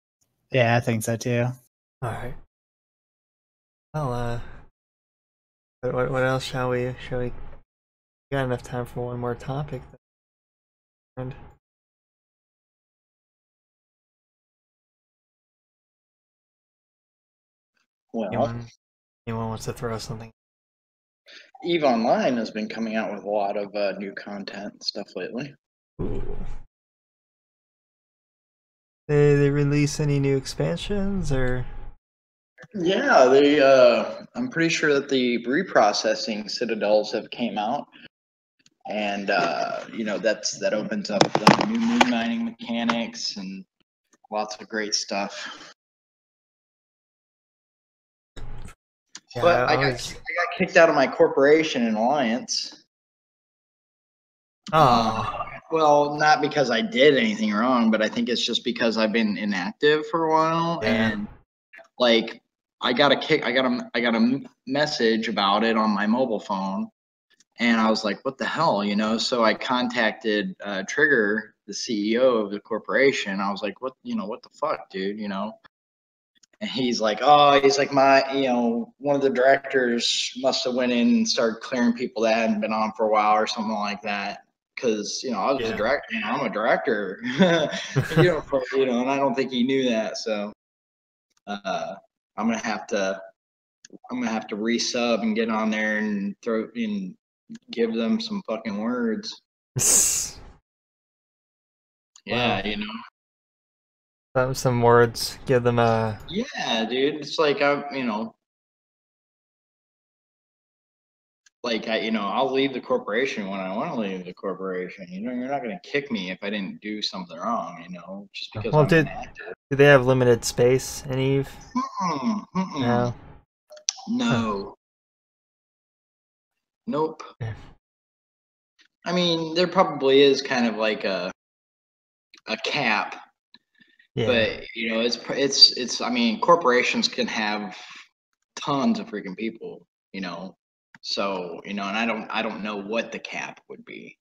Yeah, I think so too. Alright. Well, what else shall we we got enough time for one more topic. And Well, anyone wants to throw something? EVE Online has been coming out with a lot of new content and stuff lately. Ooh. They release any new expansions or? Yeah, they. I'm pretty sure that the reprocessing citadels have came out, and that opens up the new moon mining mechanics and lots of great stuff. Yeah, But I I got always. kicked out of my corporation in Alliance. Oh, Well, not because I did anything wrong, but I think it's just because I've been inactive for a while, yeah. and like I got a message about it on my mobile phone, and I was like, what the hell, you know? So I contacted Trigger, the CEO of the corporation. I was like, what the fuck, dude, you know? And he's like, one of the directors must have went in and started clearing people that hadn't been on for a while or something like that. Cause I was a director, I'm a director, and I don't think he knew that. So, I'm gonna have to resub and get on there and give them some fucking words. Yeah, wow. Some words. Give them a. Yeah, dude. It's like I'll leave the corporation when I want to leave the corporation. You're not gonna kick me if I didn't do something wrong. Just because Well, I'm inactive. do they have limited space in Eve? No. No. Nope. Yeah. I mean, there probably is kind of like a cap, Yeah. but it's. I mean, corporations can have tons of freaking people. So and I don't know what the cap would be.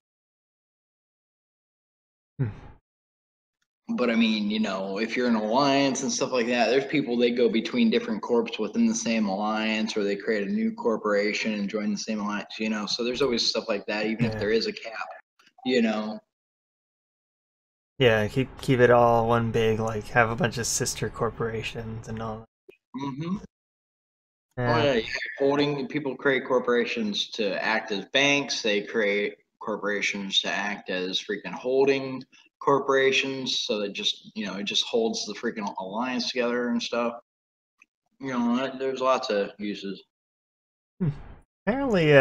But I mean, if you're an alliance and stuff like that, there's people they go between different corps within the same alliance, or they create a new corporation and join the same alliance. So there's always stuff like that, even if there is a cap. Yeah, keep it all one big, like have a bunch of sister corporations and all that. Mm-hmm. Yeah. Oh yeah, people create corporations to act as banks. They create corporations to act as freaking holding corporations, so that it just holds the freaking alliance together and stuff. There's lots of uses. Apparently,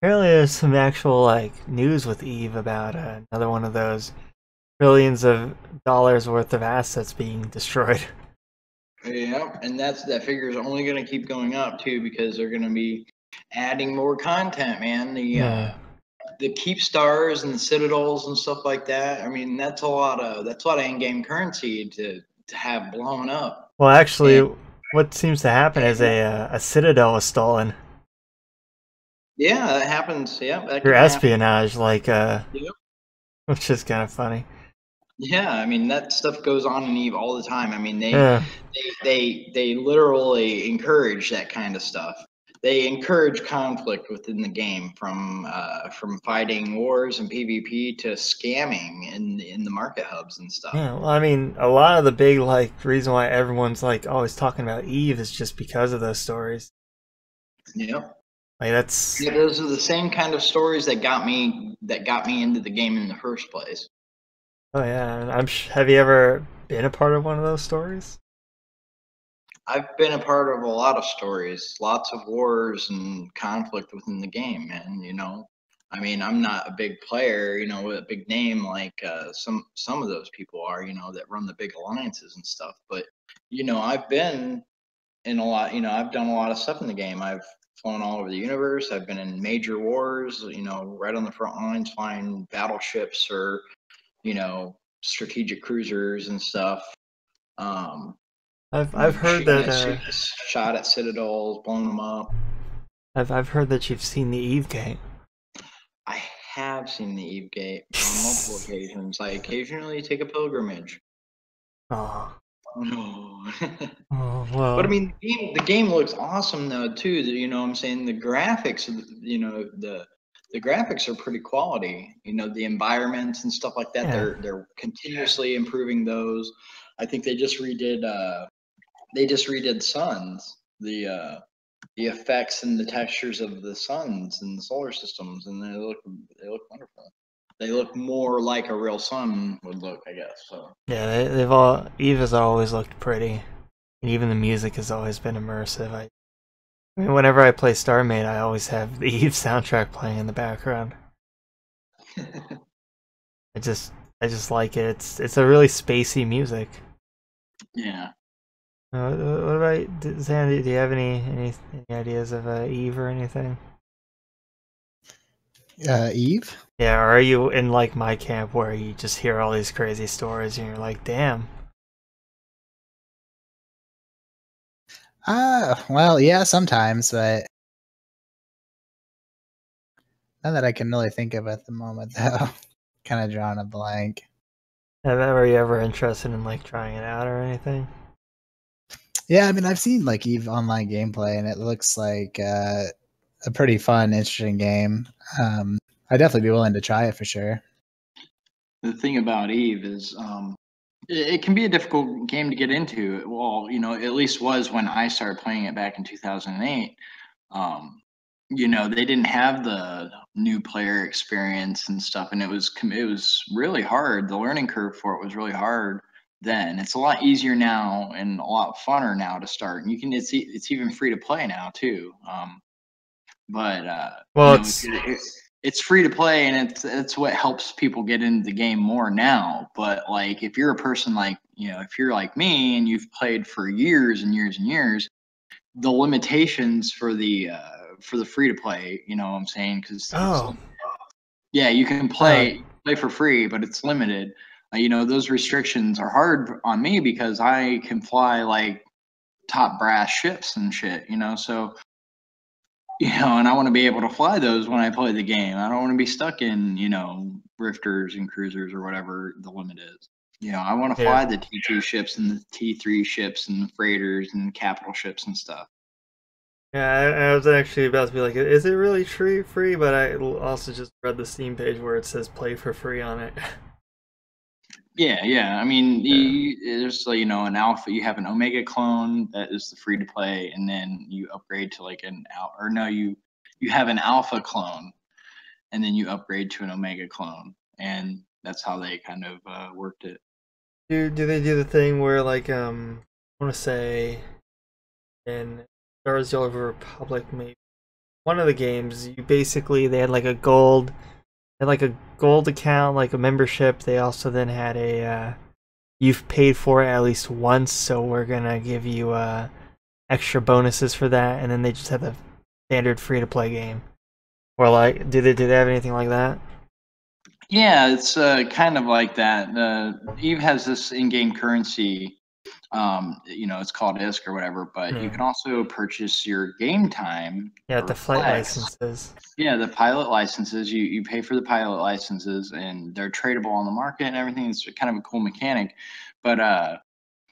there's some actual like news with Eve about another one of those billions of dollars worth of assets being destroyed. Yeah, and that figure is only going to keep going up too, because they're going to be adding more content, man. The keep stars and the citadels and stuff like that. I mean, that's a lot of in-game currency to have blown up. Well, actually, what seems to happen is a citadel is stolen. Yeah, that happens. Yeah, that Your can espionage, like Yep. which is kind of funny. Yeah, I mean that stuff goes on in Eve all the time. I mean they literally encourage that kind of stuff. They encourage conflict within the game, from fighting wars and PvP to scamming in the market hubs and stuff. Yeah, well, I mean, a lot of the big like reason why everyone's like always talking about Eve is just because of those stories. Yep. Like that's Those are the same kind of stories that got me into the game in the first place. Oh yeah, and have you ever been a part of one of those stories? I've been a part of a lot of stories, lots of wars and conflict within the game, man. I mean, I'm not a big player, with a big name like some of those people are, that run the big alliances and stuff. But I've been in a lot. I've done a lot of stuff in the game. I've flown all over the universe. I've been in major wars, right on the front lines, flying battleships or strategic cruisers and stuff. I've heard that Shot at citadels, blown them up. I've heard that you've seen the Eve Gate. I have seen the Eve Gate on multiple occasions. I occasionally take a pilgrimage. Oh. No. Oh well. But I mean, the game looks awesome though too. I'm saying the graphics, the graphics are pretty quality. The environments and stuff like that. Yeah. They're continuously improving those. I think they just redid suns, the effects and the textures of the suns and the solar systems, and they look wonderful. They look more like a real sun would look, I guess. So yeah, Eve has always looked pretty, and even the music has always been immersive. I mean, whenever I play StarMade, I always have the Eve soundtrack playing in the background. I just like it. It's a really spacey music. Yeah. What about Sandy? Do you have any ideas of Eve or anything? Eve? Yeah, or are you in like my camp where you just hear all these crazy stories and you're like, damn. Well, yeah, sometimes, but none that I can really think of at the moment, though. Kind of drawing a blank. Are you ever interested in like trying it out or anything? Yeah, I mean, I've seen like Eve online gameplay, and it looks like a pretty fun, interesting game. I'd definitely be willing to try it for sure. The thing about Eve is, it can be a difficult game to get into. Well, at least was when I started playing it back in 2008. Um, they didn't have the new player experience and stuff, and it was really hard. The learning curve for it was really hard then. It's a lot easier now and a lot funner now to start. And it's even free to play now too. But Well, it's free to play, and it's what helps people get into the game more now. But like, if you're a person like if you're like me and you've played for years and years and years, the limitations for the free to play, you know what I'm saying? Because yeah, you can play for free, but it's limited. Those restrictions are hard on me because I can fly like top brass ships and shit. So and I want to be able to fly those when I play the game. I don't want to be stuck in rifters and cruisers or whatever the limit is. I want to fly the T2 ships and the T3 ships and the freighters and capital ships and stuff. Yeah, I was actually about to be like, is it really free? But I also just read the Steam page where it says play for free on it. Yeah. I mean, there's an alpha. You have an Omega clone that is the free to play, and then you upgrade to like you have an alpha clone, and then you upgrade to an Omega clone, and that's how they kind of worked it. Do they do the thing where like I want to say in Star Wars: The Old Republic, maybe one of the games, they had like a gold account, like a membership. They also then had a you've paid for it at least once, so we're gonna give you extra bonuses for that, and then they just had the standard free to play game. Or like, do they have anything like that? Yeah, it's kind of like that. Eve has this in-game currency. It's called ISK or whatever, but you can also purchase your game time. Yeah, the flight licenses. Yeah, the pilot licenses. You pay for the pilot licenses, and they're tradable on the market and everything. It's kind of a cool mechanic. But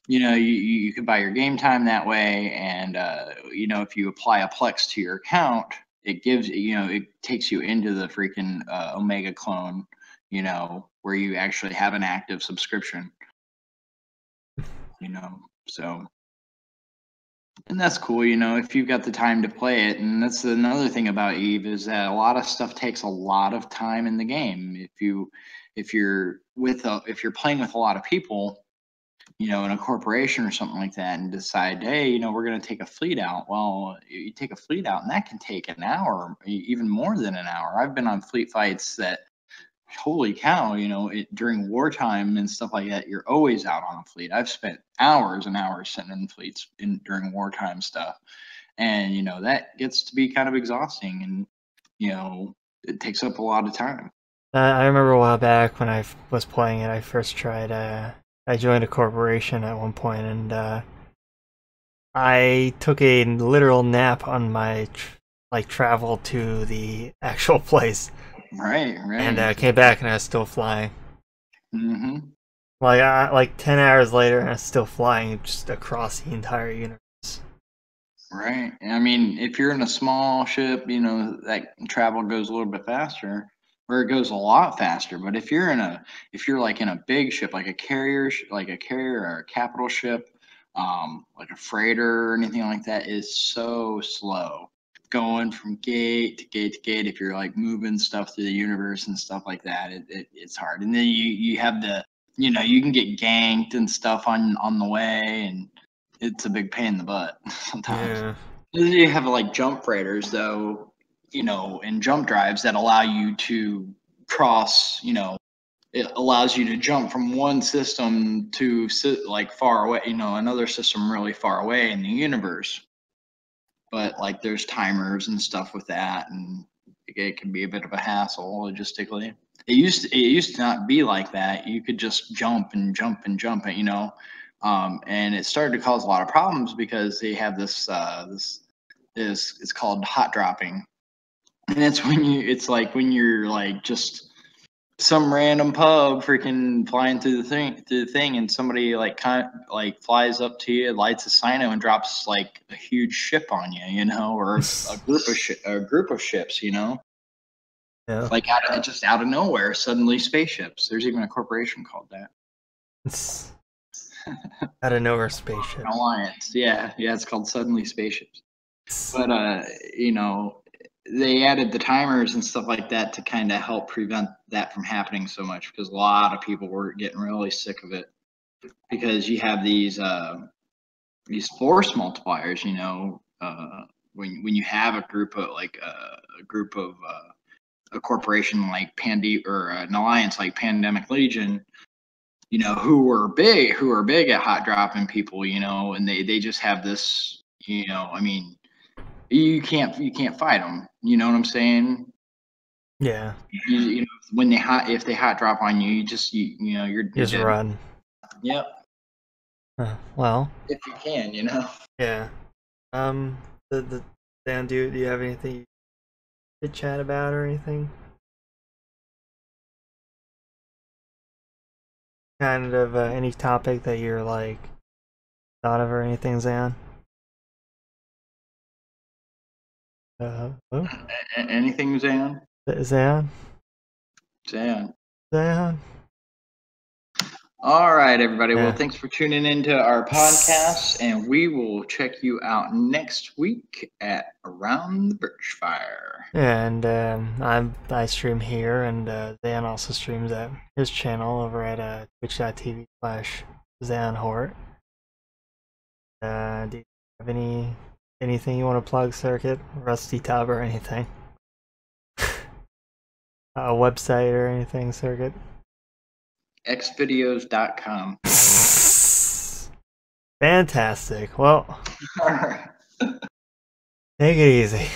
you could buy your game time that way, and if you apply a Plex to your account, it gives it takes you into the freaking Omega clone, where you actually have an active subscription. So, and that's cool, if you've got the time to play it. And that's another thing about Eve, is that a lot of stuff takes a lot of time in the game. If you're playing with a lot of people, in a corporation or something like that, and decide, hey, we're going to take a fleet out. Well, you take a fleet out, and that can take an hour, even more than an hour. I've been on fleet fights that, holy cow, during wartime and stuff like that, you're always out on a fleet. I've spent hours and hours sitting in fleets during wartime stuff, and that gets to be kind of exhausting, and it takes up a lot of time. I remember a while back when I was playing it, I first tried. I joined a corporation at one point, and I took a literal nap on my travel to the actual place. Right. And came back and I was still flying. Mm-hmm. Like 10 hours later, and I was still flying just across the entire universe. Right. I mean, if you're in a small ship, that travel goes a little bit faster, or it goes a lot faster. But if you're in a big ship, like a carrier or a capital ship, like a freighter or anything like that, is so slow. Going from gate to gate to gate, if you're like moving stuff through the universe and stuff like that, it's hard. And then you have you can get ganked and stuff on the way, and it's a big pain in the butt sometimes. Yeah. You have like jump freighters though, and jump drives that allow you to cross, it allows you to jump from one system to like far away, another system really far away in the universe. But like there's timers and stuff with that, and it can be a bit of a hassle logistically. It used to not be like that. You could just jump and jump and jump, and it started to cause a lot of problems because they have this it's called hot dropping, and it's like when you're like just some random pub freaking flying through the thing, and somebody like flies up to you, lights a sino, and drops like a huge ship on you, or a group of ships, Yeah. like out of nowhere, suddenly spaceships. There's even a corporation called that. Out of nowhere spaceship. Alliance, yeah, it's called Suddenly Spaceships. But they added the timers and stuff like that to kind of help prevent that from happening so much, because a lot of people were getting really sick of it, because you have these force multipliers, when you have a group of a corporation like or an alliance like Pandemic Legion, who are big at hot dropping people, and they just have this, you can't fight them. You know what I'm saying? Yeah. When if they hot drop on you, you just you're just dead. run. Yep. Well. If you can, Yeah. Dan, do you have anything to chat about or anything? Kind of any topic that you're like thought of or anything, Zan? Anything, Zan? Zan? All right, everybody. Yeah. Well, thanks for tuning into our podcast, and we will check you out next week at Around the Birch Fire. Yeah, and I stream here, and Zan also streams at his channel over at twitch.tv/ZanHort. Do you have anything you want to plug, Circuit? Rusty Tub or anything? A website or anything, Circuit? xvideos.com. Fantastic. Well, take it easy.